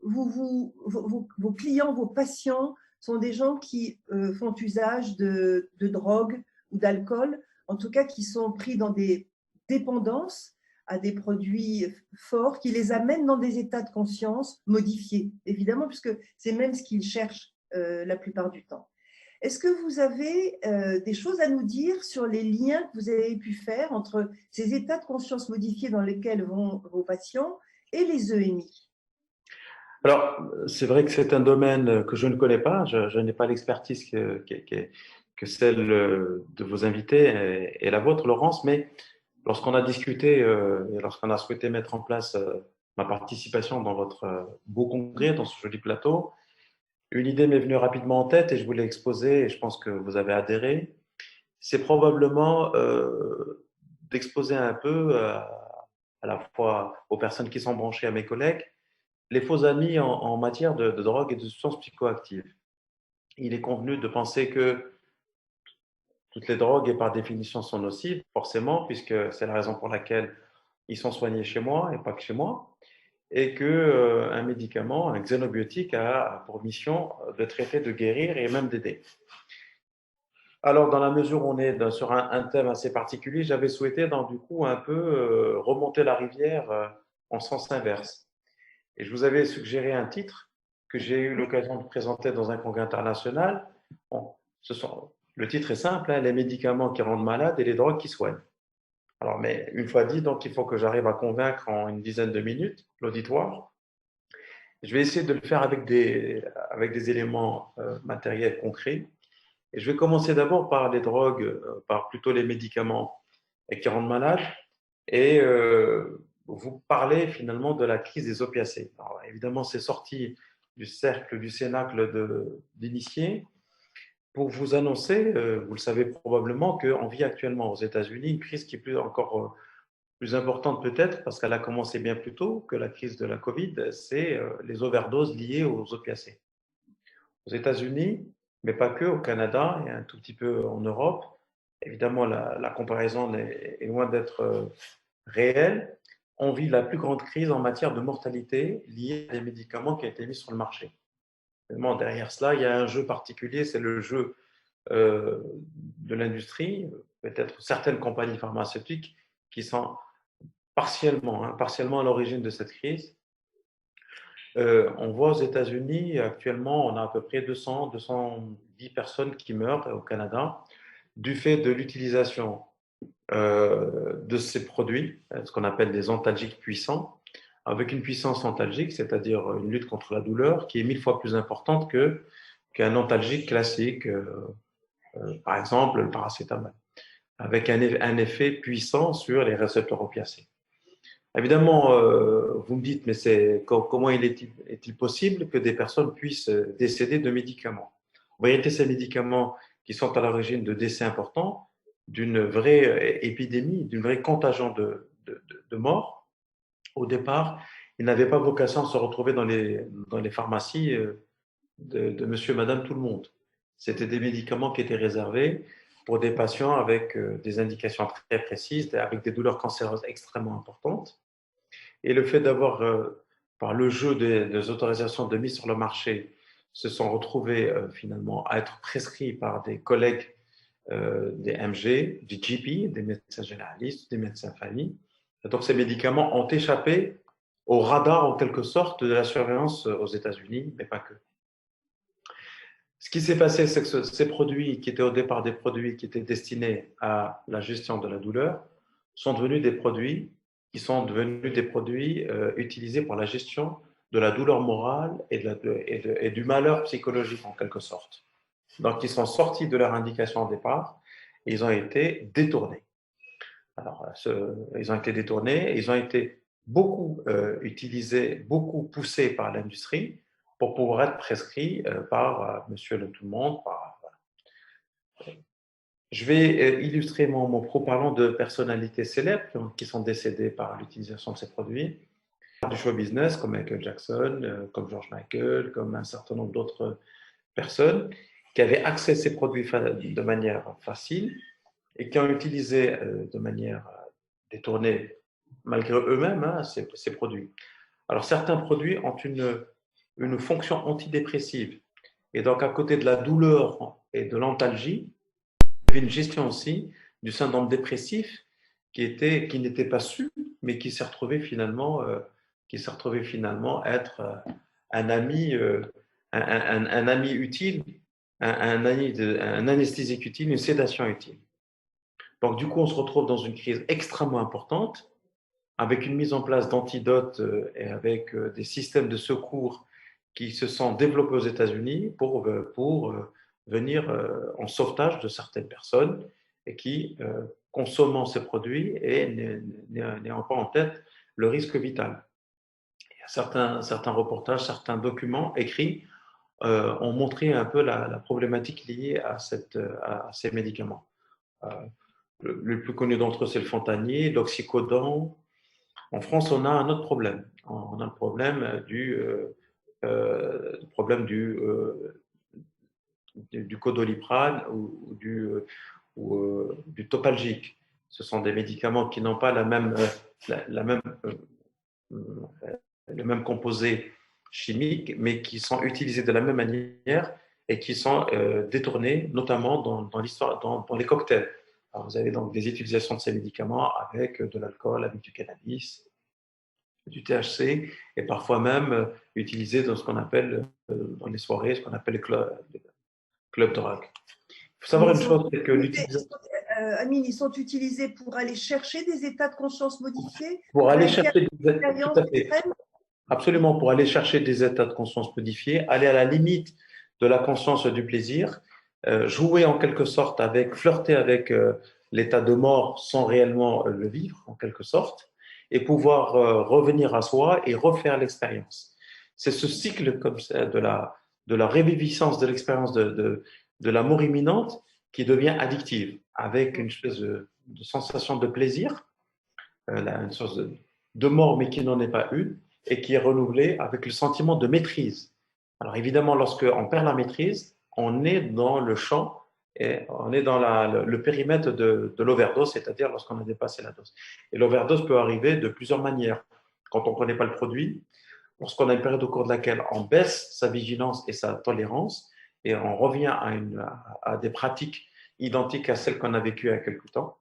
vos clients, vos patients sont des gens qui font usage de drogue ou d'alcool, en tout cas qui sont pris dans des dépendances à des produits forts, qui les amènent dans des états de conscience modifiés, évidemment, puisque c'est même ce qu'ils cherchent la plupart du temps. Est-ce que vous avez des choses à nous dire sur les liens que vous avez pu faire entre ces états de conscience modifiés dans lesquels vont vos patients et les EMI? Alors, c'est vrai que c'est un domaine que je ne connais pas. Je n'ai pas l'expertise que celle de vos invités et la vôtre, Laurence, mais lorsqu'on a discuté et lorsqu'on a souhaité mettre en place ma participation dans votre beau congrès, dans ce joli plateau, une idée m'est venue rapidement en tête et je voulais exposer, et je pense que vous avez adhéré. C'est probablement d'exposer un peu à la fois aux personnes qui sont branchées, à mes collègues, les faux amis en matière de drogue et de substances psychoactives. Il est convenu de penser que toutes les drogues, et par définition, sont nocives, forcément, puisque c'est la raison pour laquelle ils sont soignés chez moi et pas que chez moi, et que un médicament, un xénobiotique, a pour mission de traiter, de guérir et même d'aider. Alors, dans la mesure où on est sur un thème assez particulier, j'avais souhaité, du coup, un peu remonter la rivière en sens inverse. Et je vous avais suggéré un titre que j'ai eu l'occasion de présenter dans un congrès international. Bon, le titre est simple, hein, les médicaments qui rendent malade et les drogues qui soignent. Alors, mais une fois dit, donc il faut que j'arrive à convaincre en une dizaine de minutes l'auditoire. Je vais essayer de le faire avec des éléments matériels concrets. Et je vais commencer d'abord par les drogues, par plutôt les médicaments qui rendent malade, et vous parlez finalement de la crise des opiacés. Alors, évidemment, c'est sorti du cercle, du cénacle d'initiés pour vous annoncer, vous le savez probablement, qu'on vit actuellement aux États-Unis une crise qui est encore plus importante peut-être, parce qu'elle a commencé bien plus tôt que la crise de la Covid, c'est les overdoses liées aux opiacés. Aux États-Unis, mais pas que, au Canada et un tout petit peu en Europe. Évidemment, la comparaison est loin d'être réelle. On vit la plus grande crise en matière de mortalité liée à des médicaments qui ont été mis sur le marché. Évidemment, derrière cela, il y a un jeu particulier, c'est le jeu de l'industrie, peut-être certaines compagnies pharmaceutiques qui sont partiellement à l'origine de cette crise. On voit aux États-Unis, actuellement, on a à peu près 200, 210 personnes qui meurent au Canada du fait de l'utilisation de ces produits, ce qu'on appelle des antalgiques puissants, avec une puissance antalgique, c'est-à-dire une lutte contre la douleur, qui est 1000 fois plus importante qu'un antalgique classique, par exemple le paracétamol, avec un effet puissant sur les récepteurs opiacés. Évidemment, vous me dites, mais comment est-il possible que des personnes puissent décéder de médicaments? En vérité, ces médicaments qui sont à l'origine de décès importants, d'une vraie épidémie, d'une vraie contagion de morts, au départ, ils n'avaient pas vocation à se retrouver dans les pharmacies de monsieur, madame, tout le monde. C'était des médicaments qui étaient réservés pour des patients avec des indications très précises, avec des douleurs cancéreuses extrêmement importantes. Et le fait d'avoir, par le jeu des autorisations de mise sur le marché, se sont retrouvés finalement à être prescrits par des collègues des MG, des GP, des médecins généralistes, des médecins famille. Et donc ces médicaments ont échappé au radar en quelque sorte de la surveillance aux États-Unis, mais pas que. Ce qui s'est passé, c'est que ces produits qui étaient au départ des produits qui étaient destinés à la gestion de la douleur sont devenus des produits utilisés pour la gestion de la douleur morale et du malheur psychologique en quelque sorte. Donc, ils sont sortis de leur indication au départ et ils ont été détournés. Alors, ils ont été détournés et ils ont été beaucoup utilisés, beaucoup poussés par l'industrie pour pouvoir être prescrits par monsieur le tout le monde. Voilà. Je vais illustrer mon propos parlant de personnalités célèbres qui sont décédées par l'utilisation de ces produits, du show business comme Michael Jackson, comme George Michael, comme un certain nombre d'autres personnes qui avaient accès à ces produits de manière facile et qui ont utilisé de manière détournée, malgré eux-mêmes, hein, ces produits. Alors, certains produits ont une une fonction antidépressive. Et donc, à côté de la douleur et de l'antalgie, il y avait une gestion aussi du syndrome dépressif qui n'était pas su, mais qui s'est retrouvé finalement être un ami, un ami utile, un anesthésique utile, une sédation utile. Donc, du coup, on se retrouve dans une crise extrêmement importante, avec une mise en place d'antidotes et avec des systèmes de secours qui se sont développés aux États-Unis pour venir en sauvetage de certaines personnes et qui, consommant ces produits, n'ayant pas en tête le risque vital. Il y a certains reportages, certains documents écrits ont montré un peu la problématique liée à ces médicaments. Le plus connu d'entre eux, c'est le fentanyl, l'oxycodone. En France, on a un autre problème. On a le problème du Codoliprane ou du Topalgique. Ce sont des médicaments qui n'ont pas la même, le même composé chimique, mais qui sont utilisés de la même manière et qui sont détournés, notamment dans les cocktails. Alors, vous avez donc des utilisations de ces médicaments avec de l'alcool, avec du cannabis, du THC, et parfois même utilisés dans ce qu'on appelle, dans les soirées, ce qu'on appelle les clubs de rock. Il faut savoir une chose, c'est que l'utilisation. Amine, ils sont utilisés pour aller chercher des états de conscience modifiés, Pour aller chercher tout à fait. Absolument, pour aller chercher des états de conscience modifiés, aller à la limite de la conscience du plaisir, jouer en quelque sorte flirter avec l'état de mort sans réellement le vivre, en quelque sorte, et pouvoir revenir à soi et refaire l'expérience. C'est ce cycle comme ça, de la réviviscence de l'expérience de la mort imminente qui devient addictive, avec une espèce de sensation de plaisir, une sorte de mort mais qui n'en est pas une, et qui est renouvelée avec le sentiment de maîtrise. Alors évidemment, lorsqu'on perd la maîtrise, on est dans le champ et on est dans le périmètre de l'overdose, c'est-à-dire lorsqu'on a dépassé la dose. Et l'overdose peut arriver de plusieurs manières. Quand on ne connaît pas le produit, lorsqu'on a une période au cours de laquelle on baisse sa vigilance et sa tolérance, et on revient à des pratiques identiques à celles qu'on a vécues il y a quelque temps,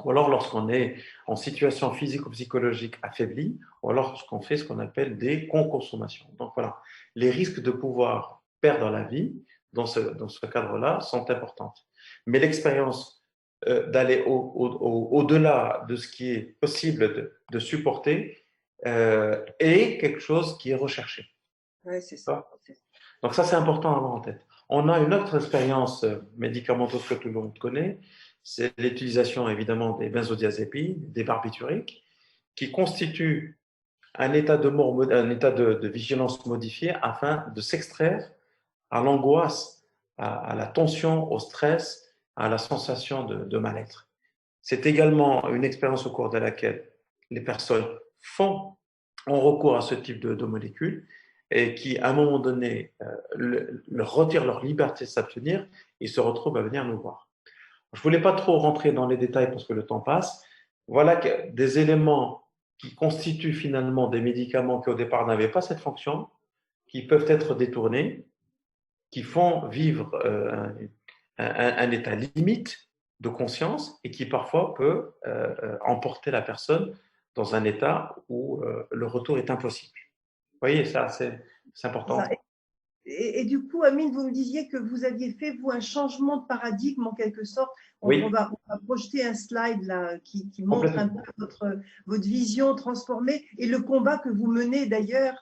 ou alors lorsqu'on est en situation physique ou psychologique affaiblie, ou alors lorsqu'on fait ce qu'on appelle des conconsommations. Donc voilà, les risques de pouvoir perdre la vie dans ce cadre-là sont importantes. Mais l'expérience d'aller au-delà de ce qui est possible de supporter est quelque chose qui est recherché. Oui, c'est ça. Donc ça, c'est important à avoir en tête. On a une autre expérience médicamenteuse que tout le monde connaît, c'est l'utilisation évidemment des benzodiazépines, des barbituriques, qui constituent un état de vigilance modifié afin de s'extraire à l'angoisse, à la tension, au stress, à la sensation de mal-être. C'est également une expérience au cours de laquelle les personnes ont recours à ce type de molécules et qui, à un moment donné, leur retirent leur liberté de s'abstenir et se retrouvent à venir nous voir. Je ne voulais pas trop rentrer dans les détails parce que le temps passe. Voilà des éléments qui constituent finalement des médicaments qui au départ n'avaient pas cette fonction, qui peuvent être détournés, qui font vivre un état limite de conscience et qui parfois peut emporter la personne dans un état où le retour est impossible. Vous voyez, ça, c'est important. Et du coup, Amine, vous me disiez que vous aviez fait, vous, un changement de paradigme en quelque sorte. Oui. On va projeter un slide là, qui montre un peu votre vision transformée et le combat que vous menez d'ailleurs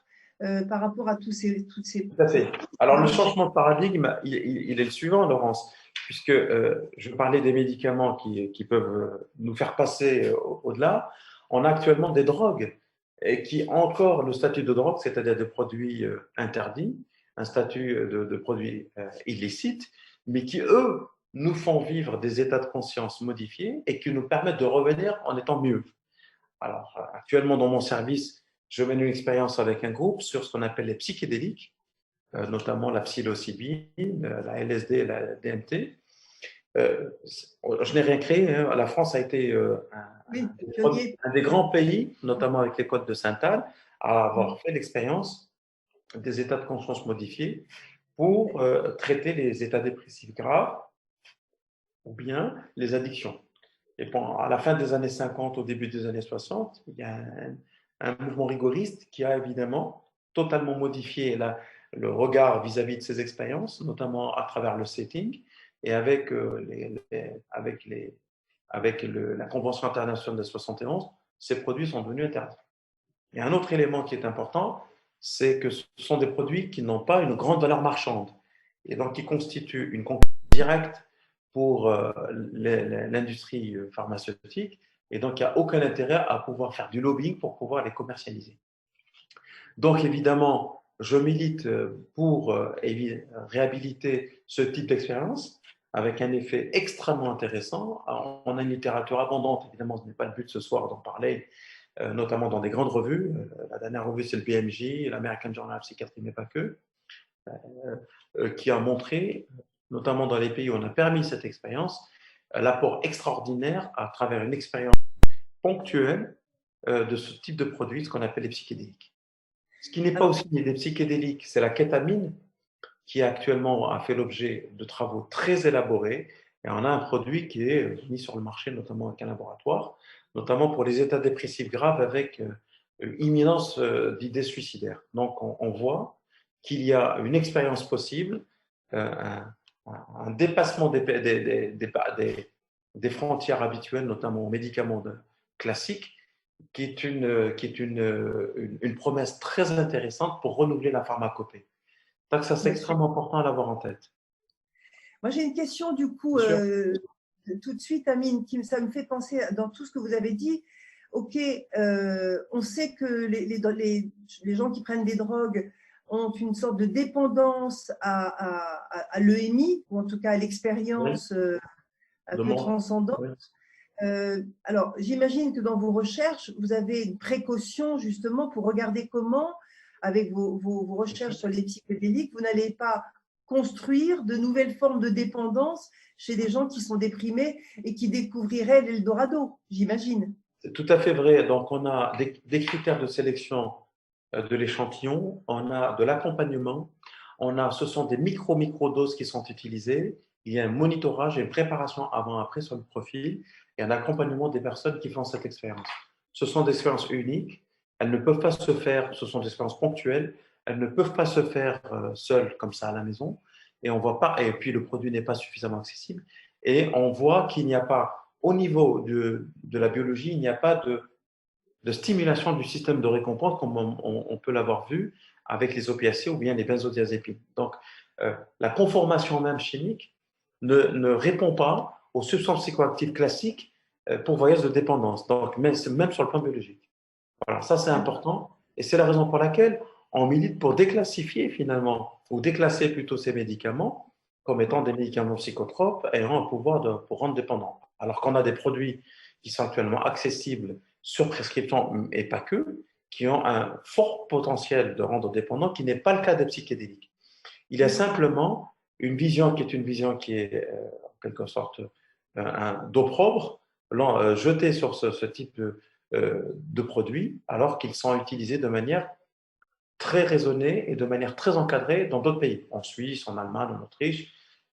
par rapport à toutes ces… Tout à fait. Alors, le changement de paradigme, il est le suivant, Laurence, puisque je parlais des médicaments qui peuvent nous faire passer au-delà. On a actuellement des drogues et qui ont encore le statut de drogue, c'est-à-dire de produits interdits, un statut de produits illicites, mais qui, eux, nous font vivre des états de conscience modifiés et qui nous permettent de revenir en étant mieux. Alors, actuellement, dans mon service, je mène une expérience avec un groupe sur ce qu'on appelle les psychédéliques, notamment la psilocybine, la LSD et la DMT. Je n'ai rien créé. Hein. La France a été un des grands pays, notamment avec les côtes de Sainte-Anne, à avoir fait l'expérience des états de conscience modifiés pour traiter les états dépressifs graves ou bien les addictions. Et à la fin des années 50, au début des années 60, il y a un mouvement rigoriste qui a évidemment totalement modifié le regard vis-à-vis de ces expériences, notamment à travers le setting et avec, la Convention internationale de 71, ces produits sont devenus interdits. Et un autre élément qui est important, c'est que ce sont des produits qui n'ont pas une grande valeur marchande et donc qui constituent une concurrence directe pour l'industrie pharmaceutique, et donc il n'y a aucun intérêt à pouvoir faire du lobbying pour pouvoir les commercialiser. Donc évidemment, je milite pour réhabiliter ce type d'expérience avec un effet extrêmement intéressant. Alors, on a une littérature abondante, évidemment ce n'est pas le but ce soir d'en parler, notamment dans des grandes revues. La dernière revue c'est le BMJ, l'American Journal of Psychiatry, mais pas que, qui a montré, notamment dans les pays où on a permis cette expérience, l'apport extraordinaire à travers une expérience ponctuelle de ce type de produit, ce qu'on appelle les psychédéliques. Ce qui n'est pas aussi des psychédéliques, c'est la kétamine, qui actuellement a fait l'objet de travaux très élaborés. Et on a un produit qui est mis sur le marché, notamment avec un laboratoire, notamment pour les états dépressifs graves avec imminence d'idées suicidaires. Donc on voit qu'il y a une expérience possible, un dépassement des frontières habituelles, notamment aux médicaments classiques, qui est une promesse très intéressante pour renouveler la pharmacopée. Donc ça, c'est extrêmement important à l'avoir en tête. Moi, j'ai une question du coup, tout de suite, Amine, ça me fait penser dans tout ce que vous avez dit. Ok, on sait que les gens qui prennent des drogues ont une sorte de dépendance à l'EMI, ou en tout cas à l'expérience un peu transcendante. Oui. Alors, j'imagine que dans vos recherches, vous avez une précaution justement pour regarder comment, avec vos recherches sur les psychédéliques, vous n'allez pas construire de nouvelles formes de dépendance chez des gens qui sont déprimés et qui découvriraient l'Eldorado, j'imagine. C'est tout à fait vrai. Donc, on a des critères de sélection de l'échantillon, on a de l'accompagnement, ce sont des micro-doses qui sont utilisées, il y a un monitorage et une préparation avant-après sur le profil et un accompagnement des personnes qui font cette expérience. Ce sont des expériences uniques, elles ne peuvent pas se faire, ce sont des expériences ponctuelles, elles ne peuvent pas se faire seules comme ça à la maison, et on voit pas, et puis le produit n'est pas suffisamment accessible, et on voit qu'il n'y a pas, au niveau de la biologie, il n'y a pas de stimulation du système de récompense comme on peut l'avoir vu avec les opiacés ou bien les benzodiazépines. Donc, la conformation même chimique ne répond pas aux substances psychoactives classiques pour voyage de dépendance, donc même sur le plan biologique. Voilà, ça c'est important et c'est la raison pour laquelle on milite pour déclassifier finalement, ou déclasser plutôt ces médicaments comme étant des médicaments psychotropes ayant un pouvoir pour rendre dépendant. Alors qu'on a des produits qui sont actuellement accessibles sur prescription et pas que, qui ont un fort potentiel de rendre dépendant, qui n'est pas le cas des psychédéliques. Il y a simplement une vision qui est en quelque sorte d'opprobre, jeté sur ce type de produits, alors qu'ils sont utilisés de manière très raisonnée et de manière très encadrée dans d'autres pays, en Suisse, en Allemagne, en Autriche.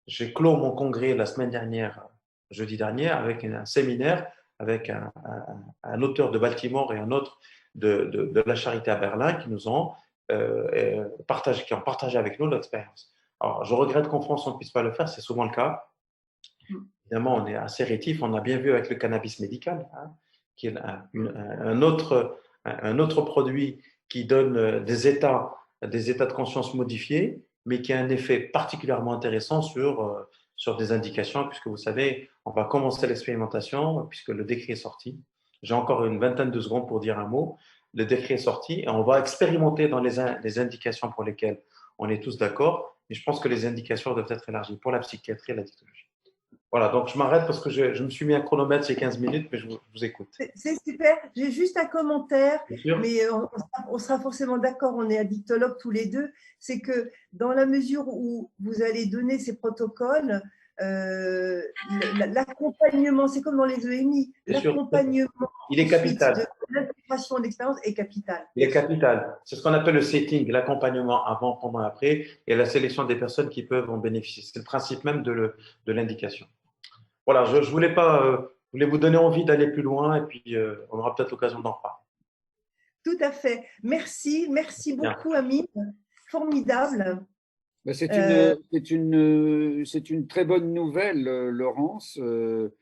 J'ai clos mon congrès la semaine dernière, jeudi dernier, avec un séminaire avec un auteur de Baltimore et un autre de la Charité à Berlin qui nous ont qui ont partagé avec nous l'expérience. Alors, je regrette qu'en France, on ne puisse pas le faire, c'est souvent le cas. Évidemment, on est assez rétif, on a bien vu avec le cannabis médical, qui est un autre produit qui donne des états de conscience modifiés, mais qui a un effet particulièrement intéressant sur des indications, puisque vous savez, on va commencer l'expérimentation, puisque le décret est sorti. J'ai encore une vingtaine de secondes pour dire un mot. Le décret est sorti et on va expérimenter dans les indications pour lesquelles on est tous d'accord, mais je pense que les indications doivent être élargies pour la psychiatrie et la dictologie. Voilà, donc je m'arrête parce que je me suis mis un chronomètre, c'est 15 minutes, mais je vous écoute. C'est super. J'ai juste un commentaire, mais on sera forcément d'accord, on est addictologues tous les deux. C'est que dans la mesure où vous allez donner ces protocoles, l'accompagnement, c'est comme dans les EMI, Bien sûr. l'accompagnement Il est ensuite capital. de l'intégration d'expérience est capital. Il est capital. C'est ce qu'on appelle le setting, l'accompagnement avant, pendant, après, et la sélection des personnes qui peuvent en bénéficier. C'est le principe même de l'indication. Voilà, je voulais pas, je voulais vous donner envie d'aller plus loin, et puis on aura peut-être l'occasion d'en reparler. Tout à fait. Merci, merci Bien. beaucoup, Amine. Formidable. C'est une très bonne nouvelle, Laurence, ce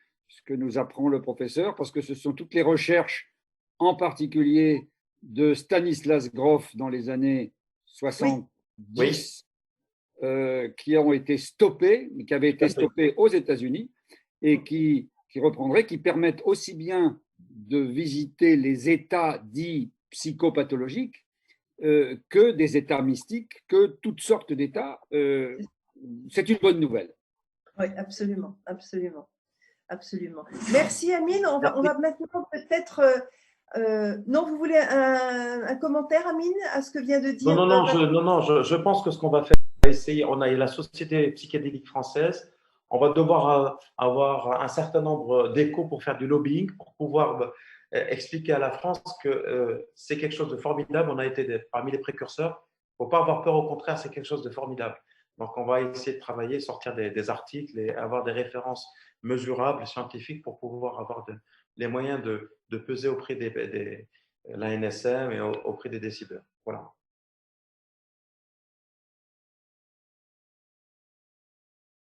que nous apprend le professeur, parce que ce sont toutes les recherches, en particulier de Stanislas Grof dans les années 70, qui ont été stoppées, qui avaient été stoppées aux États-Unis et qui reprendraient, qui permettent aussi bien de visiter les états dits psychopathologiques que des états mystiques, que toutes sortes d'états. C'est une bonne nouvelle. Oui, absolument, absolument, absolument. Merci, Amine. On va maintenant peut-être… non, vous voulez un commentaire, Amine, à ce que vient de dire… Non, je pense que ce qu'on va faire, on va essayer, on a la Société psychédélique française, on va devoir avoir un certain nombre d'échos pour faire du lobbying, pour pouvoir expliquer à la France que c'est quelque chose de formidable. On a été parmi les précurseurs. Il ne faut pas avoir peur, au contraire, c'est quelque chose de formidable. Donc, on va essayer de travailler, sortir des articles et avoir des références mesurables, scientifiques, pour pouvoir avoir les moyens de peser auprès de l'ANSM et auprès des décideurs. Voilà.